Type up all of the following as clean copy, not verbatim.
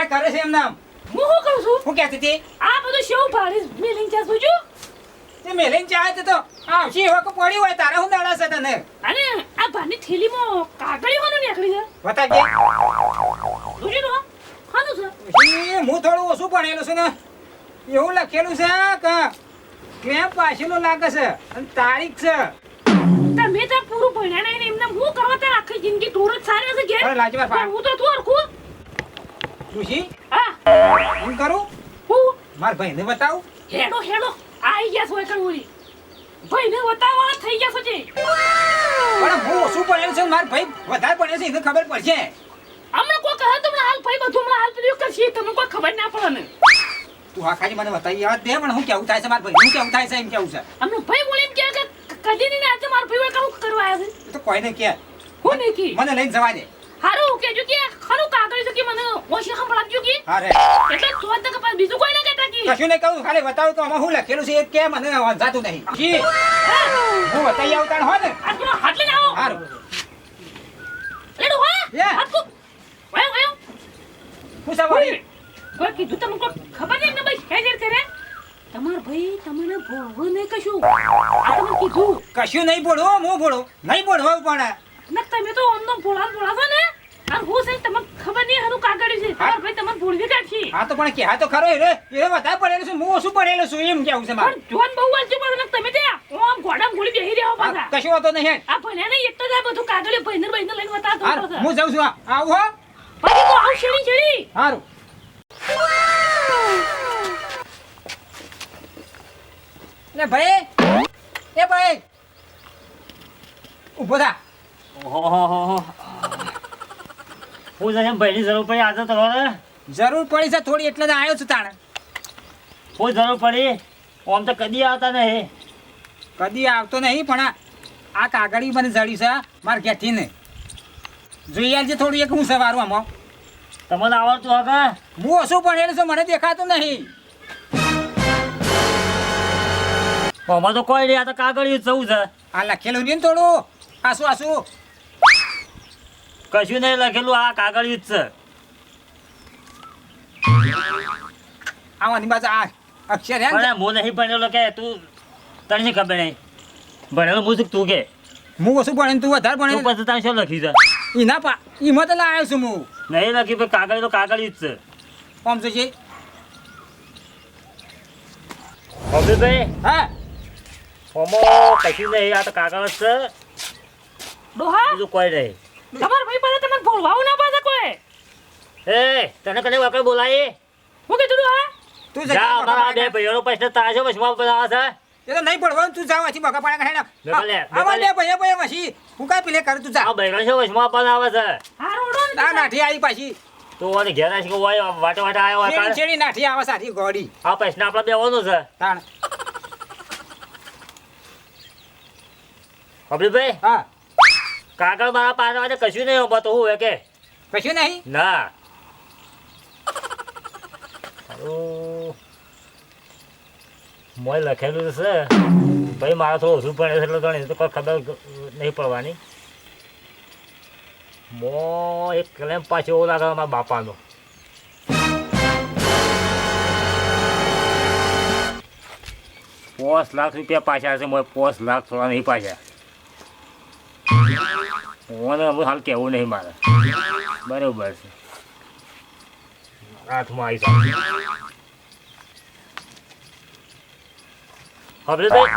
કાય કરે છે એમ નામ હું શું કરું છું હું કહેતી હતી આ બધું શેવ ભારે મેલિંગ ચા જોજો તે મેલીન ચાહે તો આવશી હોક પડી હોય તારે હું દાડા છે તને અને આ ભાની થેલીમાં કાગળી હોનું નીકળી છે બતાજે જોજો તો ખાનું છે હું થોડું ઓછું ભણેલું છું ને એવું લખેલું છે કે કેમ પાછળનું લાગે છે અને તારીખ છે તમે તો પૂરું ભણ્યા નહીં ને એમને હું કરવા તાર આખી જિંદગી ટૂર જ સારી હશે ઘેર અરે લાજવા ફા હું તો તું હરખું ખુશી હા એમ કરું હું માર ભાઈને બતાવું હેડો હેડો આઈ ગયા છો એકણ ઓલી ભાઈને બતાવવા થઈ ગયા છો જે પણ હું ઓછું ભણેલું છું માર ભાઈ વધારે ભણ્યો છે એને ખબર પડશે અમને કોઈ કહે તો હાલ ભાઈ બધું હમણાં હાલ પેલું કરશી તમને કોઈ ખબર ના પડે ને તું આ ખાલી મને બતાવી યાદ દે પણ હું કેવું થાય છે માર ભાઈ હું કેવું થાય છે એમ કેવું છે અમને ભાઈ બોલી એમ કે કદી નહીં આજે મારા ભાઈ કામ કરવા આવ્યા છે એ તો કોઈને કે હું નહીં કી મને લઈને જવા દે હારું કેજો કે ખરું કાગળ છે કે મને ઓછી સંભળાવજો કે હા રે એટલે તો તક પાસ બીજું કોઈ ના કહેતા કે કશું નહીં કહું ખાલી બતાવું તો આમાં હું લખેલું છે એ કે મને વાંધાતું નહીં જી હું બતાવી આવતા હો ને આ તો હાથ લઈને આવો હારું લેડો હા યા. હાથ કો વાયો વાયો હું સવારી કોઈ કીધું તમને કોઈ ખબર નહીં ને ભાઈ હેજર કરે તમાર ભાઈ તમને ભોળવું નહીં કશું આ તમને કીધું કશું નહીં બોલો હું બોલો નહીં બોલવા પણ ના તમે તો અમનો ભોળા ભોળા છો ને અને હું સહી તમને ખબર નહીં હારું કાગળ છે તમાર ભાઈ તમને ભોળવી કાઢી હા તો પણ કે હા તો ખરો એ વધારે પડેલું છે હું ઓછું પડેલું છું એમ કેવું છે મારે પણ જોન બહુ વાંચ્યું પણ તમે ત્યાં આમ ઘોડામાં ઘોડી બેહી રહ્યા હા, પાછા કશું હોતો નહીં આ ભણ્યા નહીં એક તો જ આ બધું કાગળે ભાઈને લઈને બતાવતો હારું હતો હું જાઉં છું આવું હો પછી તો આવ શેરી શેરી હારું લે ભાઈ એ ભાઈ ઊભો થા ઓહો હું જઈને ભાઈની જરૂર પડી આજે તમારે જરૂર પડી છે થોડી એટલે જ આવ્યો છું તાણે કોઈ જરૂર પડી આમ તો કદી આવતા નહીં કદી આવતો નહીં પણ આ કાગળી મને જડી છે માર ઘેઠીને જોઈ આવજે થોડું એક હું સવારું આમાં તમને આવડતું હકે હું ઓછું ભણેલું છું મને દેખાતું નહીં આમાં તો કોઈ નહીં આ તો કાગળિયું જ જવું છે આ લખેલું નહીં ને થોડું આસુ આસુ કશું નહીં લખેલું આ કાગળિયું જ છે આવાની બાજુ આ અક્ષર હે ને પણ હું નહીં ભણેલો કે તું તને શી ખબર નહીં ભણેલો હું શું તું કે હું ઓછું ભણે તું વધારે તું ભણે પછી તને શું લખ્યું છે એના પા એમાં તો લાવ્યો છું હું નહીં લખ્યું પણ કાગળ તો કાગળિયું જ છે આમ તો છે ભાઈ હા આમાં કશું નહીં આ તો કાગળ જ છે ડોહા બીજું કોઈ નહીં તમાર ભાઈ પાસે તમને ભોળવાવું ના પાછા કોઈ એ તને કને વગર બોલાય હું કીધું ડોહા તું જા અમારા બે ભાઈઓનો પૈસા તાજો વચમાં બનાવે છે એ તો નહીં પડવાનું તું જાવ આથી બગા પાડે લે, આમાં બે ભાઈ ભાઈ પછી હું કાંઈ પેલે કરું તું જા આ બૈરો છે વચમાં બનાવે છે હા રોડો આ નાઠી આવી પાછી તું અને ઘેર આશી કે હોય વાટે વાટે આવ્યો છેડી હતા છેડી નાઠી આવે સારી ગોડી આ પૈસા આપણે બેવાનું છે તાણ અભિભાઈ હા કાગળ મારા પાસે આજે કશું નહીં ઉભા તો હું હે કે કશું નહીં ના હારું. મોય લખેલું છે ભાઈ મારા થોડું ઓછું પડે છે એટલે ગણી તો કોઈ ખબર નહીં પડવાની મો એક ક્લેમ પાછો એવો લાગે મારા બાપાનો 5 લાખ રૂપિયા પાછા છે મોય 5 લાખ થોડા નહીં પાછા મને હવે હાલ કહેવું નહીં મારે બરાબર છે હાથમાં આવી જાય હવે ભાઈ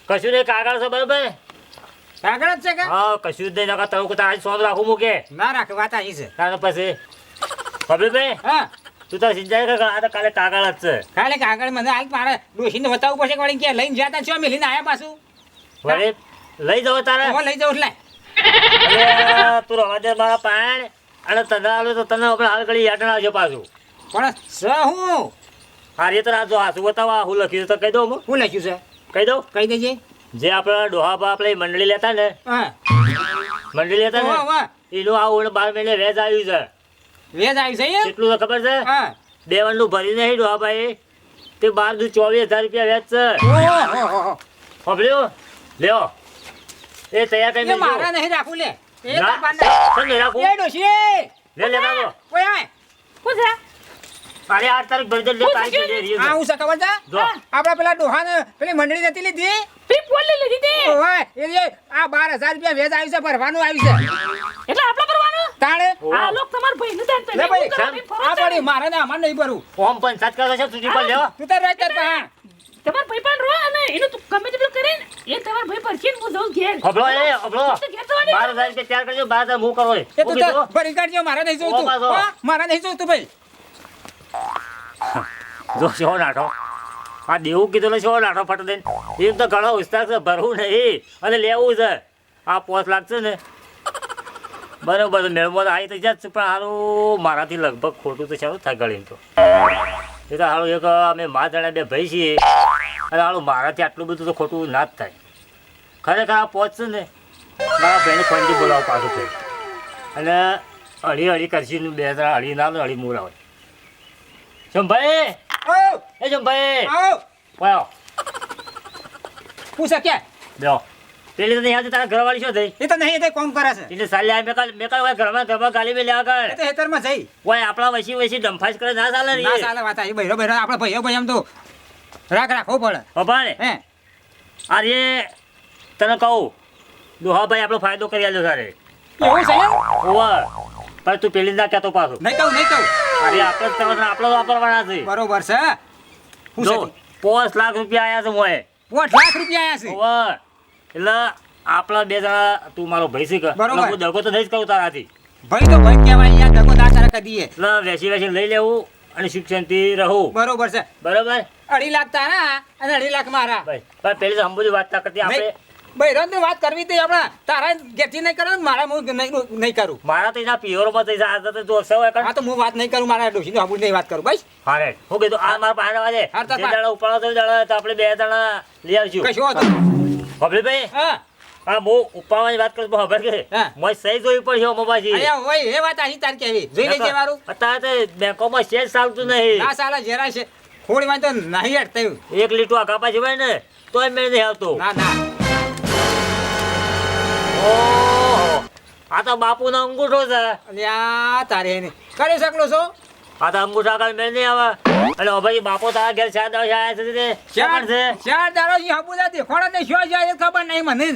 કશું નહીં કાગળ છે બરાબર કાગળ જ છે કે હા કશું જ નહીં નકા તારું આજ સોન રાખું મૂકે ના રાખ વાત આવી છે તારે પછી હવે ભાઈ હા તું તો સિંચાઈ કર આ તો કાલે કાગળ જ છે ખાલી કાગળ મને હાલ મારે ડોશીને બતાવવું પડશે કે વળી કે લઈને જતા છો મેલીને આયા પાછું વળી લઈ જાઓ તારે હવે લઈ જાઉં એટલે અરે તું રવા દે મારા પાણ અને તને આવ્યો તો તને આપણે હાલ ઘડી યાદ ના આવજો પાછું પણ સ હું હા રે તો જો હાથું બતાવો હું લખ્યું તો કહી દઉં હું શું લખ્યું છે કહી દઉં કહી દેજે જે આપણે ડોહાબા આપણે મંડળી લેતા ને હા મંડળી લેતા વાહ, ને વાહ. એનું આ ઓળ 12 મહિને વેજ આવ્યું છે વેજ આવી છે એમ? કેટલું તો ખબર છે હા 2 વનનું ભરી નહીં ડોહાભાઈ તે 12 દુ 24,000 રૂપિયા વેચ છે ઓહો ખબર્યું લ્યો એ તૈયાર કરી એ મારા નહીં રાખું લે એ ના, બાપાને. કેમ નહીં રાખું? એ ડોશી લે લેતા દો ઓય આય શું છે અરે 8 તારીખ ભરી દે લે તારીખ દે રીયો આ હું છે ખબર છે જો આપડા પેલા ડોહાને પેલી મંડળી નથી લીધી પી બોલી લીધી તે ઓય એ આ 12,000 રૂપિયા વેજ આવ્યું છે ભરવાનું આવ્યું છે એટલે આપણા ભરવાનું તાણે આ લોક તમાર ભાઈને દાન પે લે ભાઈ આ પડી મારે ને અમાર નહીં ભરવું ઓમ પંચાયત કરે છે તું પર લેવો તું તાર રાત કર પા તમાર ભાઈ પણ રો અને એનું તું ગમે તે પેલું કરે ને એ તમાર ભાઈ પરખીને હું જઉં ઘેર અબળો એ અબળો તો ઘેર જવાની 12,000 રૂપિયા તૈયાર કરજો 12,000 હું કરો એ તું તો ભરી કાઢજો મારે નહીં જોતું ઓ પાછો. હા, મારે નહીં જોતું ભાઈ જો શો નાઠો આ દેવું કીધું ને શો નાઠો ફટ દઈને એમ તો ઘણો વિસ્તાર છે ભરવું નહીં અને લેવું છે આ 5 લાખ છે ને બરોબર છે મેળમાં આવી તો જાત છે પણ હારું મારાથી લગભગ ખોટું તો સારું થાય ગળીને તો એ તો હારું એક અમે મા જણા બે ભાઈ છીએ અને હારું મારાથી આટલું બધું તો ખોટું ના જ થાય ખરેખર આ પહોંચશે ને મારા ભાઈને ખંડી બોલાવો પાછું થઈ અને અઢી અઢી કરશી બે ત્રણ અઢી ના અઢી મૂળ આવે શંભાઈ આવ એ શંભાઈ આવ વાયો પૂછે કે જો પેલી તો નહીં આવતી તારા ઘરવાળી શું થઈ એ તો નહીં તે કોમ કરે છે એટલે સાલી મેકાલ ઘરમાં ગાલી મેં લેવા એ તો હેતરમાં જઈ ઓય આપણા વસી ડંફાસ કરે ના ચાલે ના ચાલે વાત આવી બૈરો બૈરો આપણા ભાઈઓ ભાઈ એમ તો રાખવો પડે બાપાને હે અરે તને કહું દોહા ભાઈ આપણો ફાયદો કરી આલ્યો તારે એવું છે એમ? ઓવા પણ તું પેલી ના કહેતો પાછો નહીં કહું અરે આપણે જ કરવાના આપણે જ વાપરવાના છે બરોબર છે હું જો છે 5 લાખ રૂપિયા આયા છે મોએ 5 લાખ રૂપિયા આયા છે ઓવા એટલે આપણા બે જણા તું મારો ભાઈ છે કે બરોબર. એટલે હું દગો તો નહીં જ કહું તારાથી ભાઈ તો ભાઈ કહેવાય યાર દગો ના કરે કદીએ એટલે વેસી લઈ લેવું અને શિક્ષણથી રહું બરોબર છે બરોબર 2.5 લાખ તારા અને 2.5 લાખ મારા ભાઈ પણ પેલી તો અંબુજી વાત ના કરતી આપણે બૈરો ની વાત કરવી તે આપણા તારા ઘેરથી નહીં કરો મારા હું નહીં કરું મારા તો એના પિયરોમાં થઈ જાય આ તો જો સૌ એકણ હા તો હું વાત નહીં કરું મારા ડોશીની હાબુ નહીં વાત કરું ભાઈ હારે હું કીધું આ મારા પાસે વાજે હાર તો જે દાડા ઉપાડો તો દાડા તો આપણે બે જણા લઈ આવશું કશો હતો ખબર ભાઈ હા હા હું ઉપાડવાની વાત કરું તો ખબર કે હા. મોય સહી જોઈ પડશે મોબાજી અલ્યા હોય એ વાત અહીં તાર કેવી જોઈ લેજે મારું અત્યારે તો બેંકોમાં શેર ચાલતું નહીં ના સાલા જરા છે થોડી માં તો નહીં હટતું 1 લીટર કાપા સિવાય ને તોય મેળ નહીં આવતો ના ના ઓહો આ તો બાપુનો અંગૂઠો છે અલ્યા તારે એને કરી શકલો છો આ તો અંગૂઠા કાલ મેળ નહીં આવે અને ઓ ભાઈ બાપો તારા ઘેર ચાર દાડા આયા છે તે ચાર છે ચાર દાડો ઈ હાબુ જાતી ખોડા ને શું જાય એ ખબર નહીં મને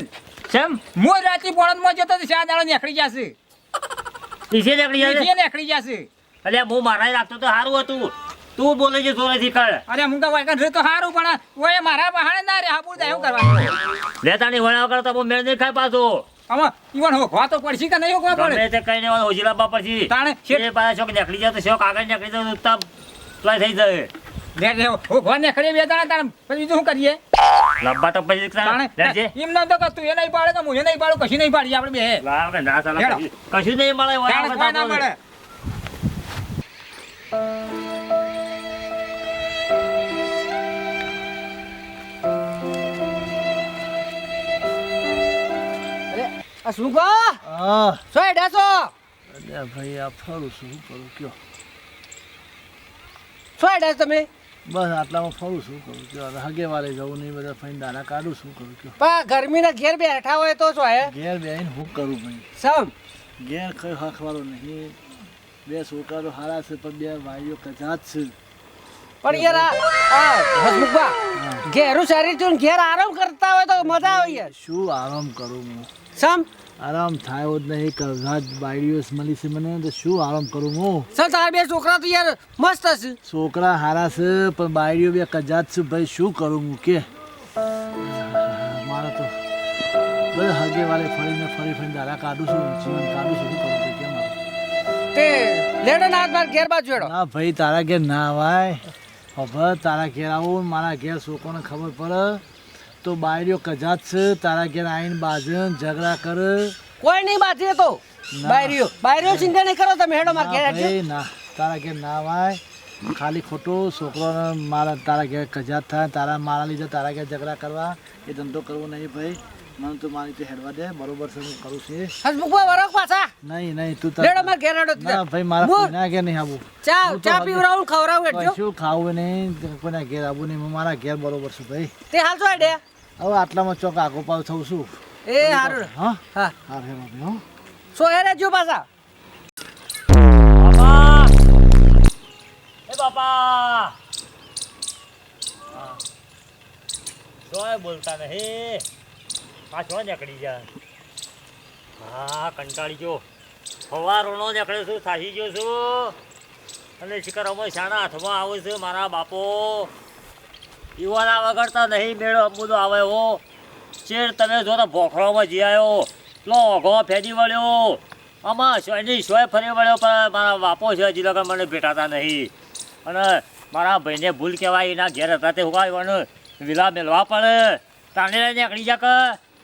કેમ મોય રાતી પોળન માં જતો તો ચાર દાડો નીકળી જશે પીછે નીકળી જાય નીચે નીકળી જશે અલ્યા હું મારા રાખતો તો સારું હતું તું બોલે છે જોરેથી કર અરે હું કહું વાયકન રે તો સારું પણ ઓય મારા બહાને ના રે હાબુ દા એવું કરવાનું લેતાની વણા કરતા હું મેળ નહીં ખાય પાછો આમાં ઈવન હોખવા તો પડશે કે નહીં હોખવા પડે ગમે તે કઈ ને હોજીલા બાપા પછી તાણે શેઠ- એ પાછા શોક નીકળી જાય તો શોક આગળ નીકળી જાય તો તબ પ્લાય થઈ જાય લે લે હોખવા ને ખડે બે દાડા તાણ પછી બીજું શું કરીએ લંબા તો પછી તાણે લેજે એમ ના તો કે તું એ નહીં પાડે કે હું એ નહીં પાડું કશું નહીં પાડીએ આપણે બે લાવ કે ના સાલા હેડો. કશું નહીં મળે તાણે કોઈ ના મળે આ શું કહો સો એડાસો ભાઈ આ ફરું છું શું કરું કયો સો એડાસ તમે બસ આટલામાં ફરું છું કરું કયો હવે હગે વારે જવું નહીં બધા ફઈને દાણા કાઢું શું કરું કયો પણ ગરમીના ઘેર બેઠા હોય તો શું હે ઘેર બેહીને હું કરું ભાઈ સમ ઘેર કઈ હખવાળો નહીં બે છોકરા તો હારા છે પણ બે ભાઈઓ કજાત છે પણ યાર આ હસમુખબા ઘેરું શરીર જોઈને ઘેર આરામ કરતા હોય તો મજા આવે યાર શું આરામ કરું હું સમ આરામ થાય જ નહીં કજાત બાઈડીઓ મળી છે મને તો શું આરામ કરું હું સમ તારા બે છોકરા તો યાર મસ્ત છે છોકરા હારા છે પણ બાઈડીઓ બે કજાત છે ભાઈ શું કરું હું કે મારે તો બધા હગે વાલે ફરીને દાડા કાઢું છું જીવન કાઢું છું શું કરું ભાઈ કેમ આવું? તે લેડો ના હાથ માર ઘેર બાજુ હેડો ના ભાઈ તારા ઘેર ના આવાય હવે તારા ઘેર આવું મારા ઘેર છોકરોને ખબર પડે તો બાયરીઓ કજાત છે તારા ઘેર આવીને બાજન ઝઘડા કરે કોઈ નહીં બાજી તો બાયરીઓ ચિંતા નહીં કરો તમે હેડો માર ઘેર ના હેડજો. ભાઈ ના તારા ઘેર ના આવાય ખાલી ખોટો છોકરોને મારા તારા ઘેર કજાત થાય તારા મારા લીધે તારા ઘેર ઝઘડા કરવા એ ધંધો કરવો નહીં ભાઈ મને તું મારી રીતે હેડવા દે બરોબર છે હું કરું છું હસમુખબા વરખ પાછા નહીં તું લેડો માર ઘેર હેડો ના ભાઈ મારા હું કોઈના ઘેર નહીં આવું ચા હું તો ચા હગે- પીવરાવું ખવરાવું હેડજો કશું ખાવું નહીં કોઈના ઘેર આવું નહીં હું મારા ઘેર બરોબર છું ભાઈ તે હાલ છો હેડે હવે આટલામાં ચોક આગો પાવ થઉં છું એ હારું હા હા હા હે ભાઈ હો સો હેરે જો પાછા બાપા જોય બોલતા નહીં આ છો નીકળી જાય હા કંટાળી ગયો સવારનો નીકળ્યો છું થાકી ગયો છું અને શિખર અમે શાના હાથમાં આવું છું મારા બાપો યુવાના વગડતા નહીં મેળો બધો આવે હો શેર તમે જો તો ભોખરોમાં જી આવ્યો લો ઘો ફેંદી વળ્યો આમાં સોયની સોય ફરી વળ્યો પણ મારા બાપો છે હજી લગન મને ભેટાતા નહીં અને મારા ભાઈને ભૂલ કહેવાય એના ઘેર હતા તે ઉગાડવાનું વિલા મેળવા પડે તાને નીકળી જા કે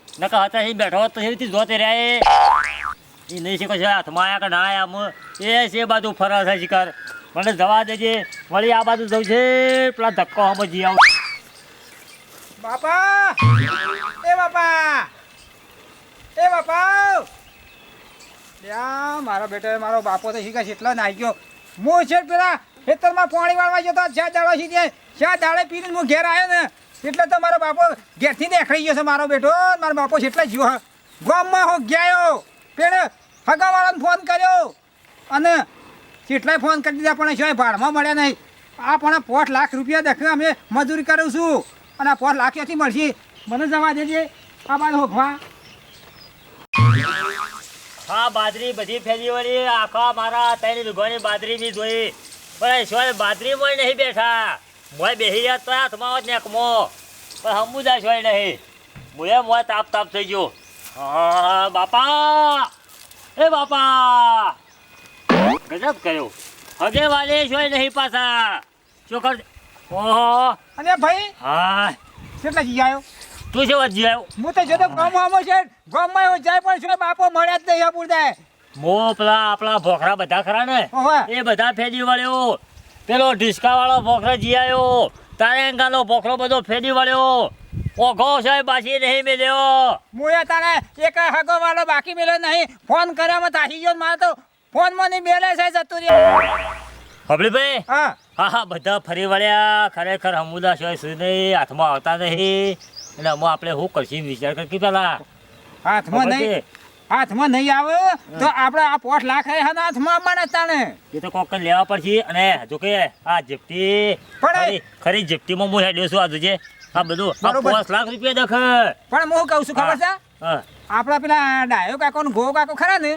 નકા હતા અહીં બેઠો તો એવી રીતે જોતે રહ્યા એ નહીં શીખો છે હાથમાં આવ્યા કે ના આયા એ છે બાજુ ફરે છે શિકાર મને જવા દેજે વળી આ બાજુ જવું છે પેલા ધક્કો સમજી આવું બાપા એ બાપા એ બાપા યા મારો બેટો મારો બાપો તો શીખે એટલો નાઈ ગયો હું છે પેલા ખેતરમાં પાણી વાળવા જતો જ્યાં દાડો છે ત્યાં દાડે પીને હું ઘેર આવ્યો ને એટલે તો મારો બાપો ઘેરથી નીકળી ગયો છે મારો બેટો મારો બાપો એટલા જીવો ગામમાં હો ગયો પેલે હગાવાળાને ફોન કર્યો અને કેટલાય ફોન કરી દીધા પણ શું ભાડમાં મળ્યા નહીં આ પણ 5 લાખ રૂપિયા દેખે અમે મજૂરી કરું છું અને આ 5 લાખ ક્યાંથી મળશે મને જવા દેજે આ બાદ હોખવા હા બાજરી બધી ફેરી વળી આખા મારા 3 વીઘાની બાજરી બી જોઈ પણ શું બાજરીમાં નહીં બેઠા મોય બેસી રહ્યા તો હાથમાં હોત નેકમો પણ હમુદા શું નહીં મોય મોય તાપ તાપ થઈ ગયો હા બાપા એ બાપા ગજબ કર્યો હગે વાલે શું નહીં પાછા શું કર ઓહો અને ભાઈ હા કેટલા જી આવ્યો તું છે વજી આવ્યો હું તો જતો ગામમાં છે ગામમાં એવો જાય પણ શું બાપો મળ્યા જ નહીં આ પૂરતા મો પેલા આપણા ભોખરા બધા ખરા ને ઓહો. એ બધા ફેરી વળ્યો પેલો ઢીસકા વાળો ભોખરો જી આવ્યો તારેંગાનો ભોખરો બધો ફેરી વળ્યો ઓઘો સાહેબ બાસી નહીં મેલ્યો મુએ તારે એક હગો વાળો બાકી મેલ્યો નહીં ફોન કર્યામાં તાહી ગયો મારે તો ફોનમાં નહીં મેલે છે જતું રહ્યો હબળીભાઈ હા હા હા બધા ફરી વળ્યા ખરેખર હમુદા છે શું નહીં હાથમાં આવતા નહીં એટલે અમે આપણે શું કરશું વિચાર કરી પેલા હાથમાં નહીં હાથમાં નહીં આવે તો આપણે આ 5 લાખ હાથમાં મને તાણે એ તો કોક લેવા પડશે અને જો કે આ જીપટી પણ ખરી જીપટીમાં હું હેડ્યો છું આ જોજે આ બધું આ બરોબર. 5 લાખ રૂપિયા દેખ પણ હું કહું છું ખબર છે હા આપણા પેલા ડાયો કાકો ને ગો કાકો ખરા ને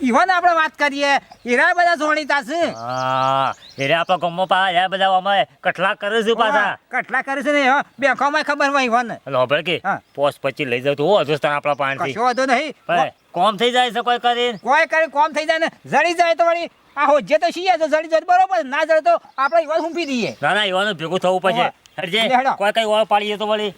ઈવન આપણે વાત કરીએ હીરા બધા જોડીતા છે હા એટલે આપણા ગામમાં પાછા એ બધા અમે કટલા કરે છે પાછા કેટલા કરે છે ને બેંકોમાં ખબર હોય ઈવન લોભર કે હા. પોસ્ટ પછી લઈ જાવ તો હું અજોસ્તાન આપણા પાણીથી કશો વાંધો નહીં પણ કોમ થઈ જાય છે કોઈ કરીને કોઈ કરી કોમ થઈ જાય ને જડી જાય તો વળી આ હોજે તો છીએ તો જડી જાય તો બરોબર ના જડે તો આપણે ઈવન હુંપી દઈએ ના ના એવાનું ભેગું થવું પડશે ઓવા. હેડજે લે હેડો. કોઈ કઈ ઓળ પાડીએ તો વળી